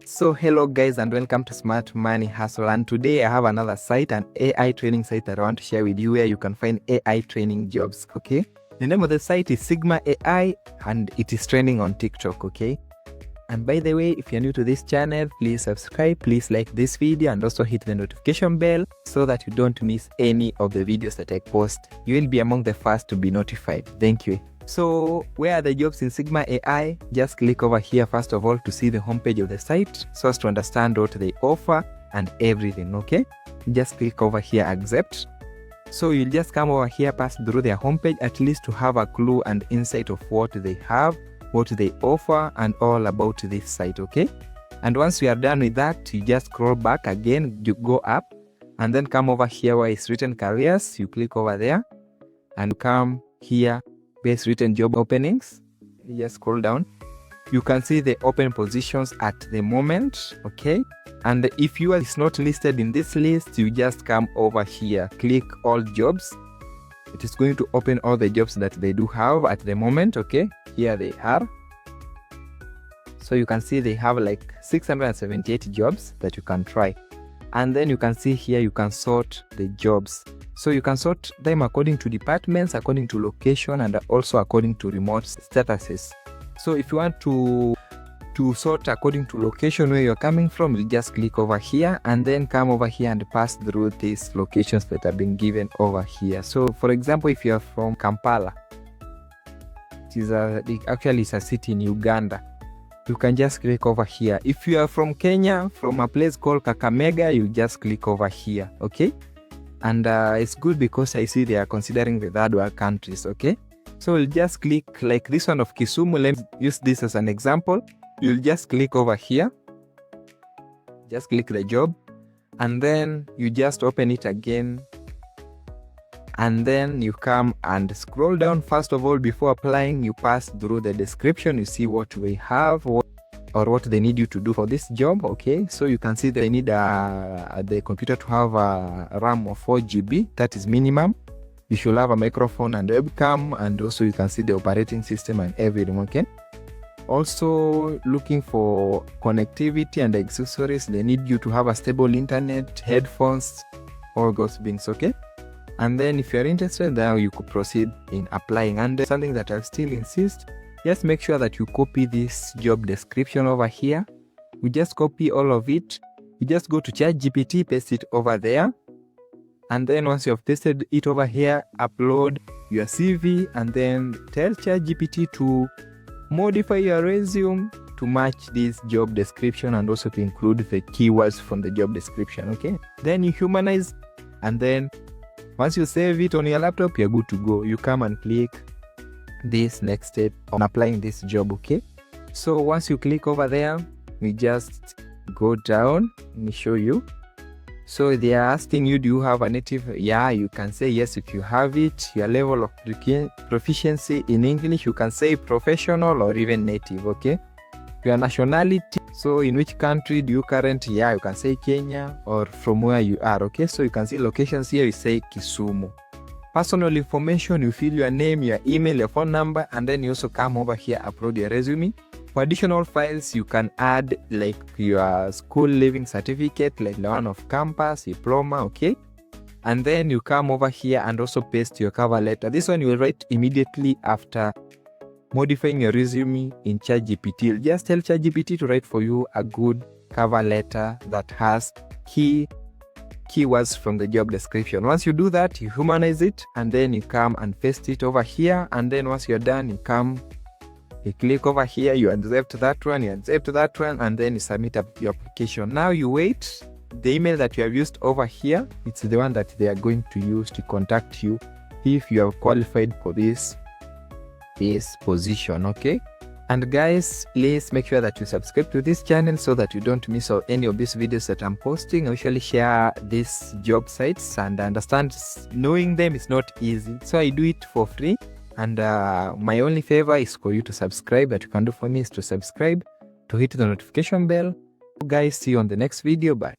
So hello guys and welcome to Smart Money Hustle, and today I have another site, an AI training site that I want to share with you where you can find AI training jobs. Okay, the name of the site is Sigma AI and it is trending on TikTok. Okay, and by the way, if you're new to this channel, please subscribe, please like this video and also hit the notification bell so that you don't miss any of the videos that I post. You will be among the first to be notified. Thank you. So where are the jobs in Sigma AI? Just click over here first of all to see the homepage of the site so as to understand what they offer and everything. Okay, just click over here, accept. So you'll just come over here, pass through their homepage at least to have a clue and insight of what they have, what they offer and all about this site. Okay, and once you are done with that, you just scroll back again, you go up and then come over here where it's written careers. You click over there and come here where it's written job openings. You just scroll down, you can see the open positions at the moment. Okay, and if yours is not listed in this list, you just come over here, click all jobs. It is going to open all the jobs that they do have at the moment. Okay, here they are. So you can see they have like 678 jobs that you can try, and then you can see here you can sort the jobs. So you can sort them according to departments, according to location, and also according to remote statuses. So if you want to sort according to location where you're coming from, you just click over here and then come over here and pass through these locations that have been given over here. So for example, if you're from Kampala, actually it's a city in Uganda, you can just click over here. If you are from Kenya, from a place called Kakamega, you just click over here. Okay, and it's good because I see they are considering the third world countries. Okay, so we'll just click like this one of Kisumu. Let's use this as an example. You'll just click over here, just click the job, and then you just open it again, and then you come and scroll down. First of all, before applying, you pass through the description. You see what we have or what they need you to do for this job. Okay, so you can see they need the computer to have a RAM of 4 GB. That is minimum. You should have a microphone and webcam, and also you can see the operating system and everything. Okay, also looking for connectivity and accessories. They need you to have a stable internet, headphones, all those things. Okay, and then if you're interested, now you could proceed in applying. And something that I still insist, just make sure that you copy this job description over here. We just copy all of it. You just go to ChatGPT, paste it over there, and then once you have pasted it over here, upload your CV and then tell ChatGPT to modify your resume to match this job description and also to include the keywords from the job description. Okay, then you humanize, and then once you save it on your laptop, you're good to go. You come and click this next step on applying this job. Okay, so once you click over there, we just go down. Let me show you. So they are asking you, do you have a native? Yeah, you can say yes if you have it. Your level of proficiency in English, you can say professional or even native. Okay, your nationality, so in which country do you currently? Yeah, you can say Kenya or from where you are. Okay, so you can see locations here, you say Kisumu. Personal information, you fill your name, your email, your phone number, and then you also come over here, upload your resume. For additional files, you can add like your school leaving certificate, like the one of campus, diploma. Okay, and then you come over here and also paste your cover letter. This one you will write immediately after modifying your resume in ChatGPT. You'll just tell ChatGPT to write for you a good cover letter that has keywords from the job description. Once you do that, you humanize it and then you come and paste it over here, and then once you're done, you click over here, you accept that one, and then you submit your application. Now you wait. The email that you have used over here, it's the one that they are going to use to contact you if you are qualified for this position. Okay, and guys, please make sure that you subscribe to this channel so that you don't miss out any of these videos that I'm posting. I usually share these job sites, and I understand knowing them is not easy, so I do it for free. And my only favor is for you to subscribe. That you can do for me is to subscribe, to hit the notification bell. Guys, see you on the next video. Bye.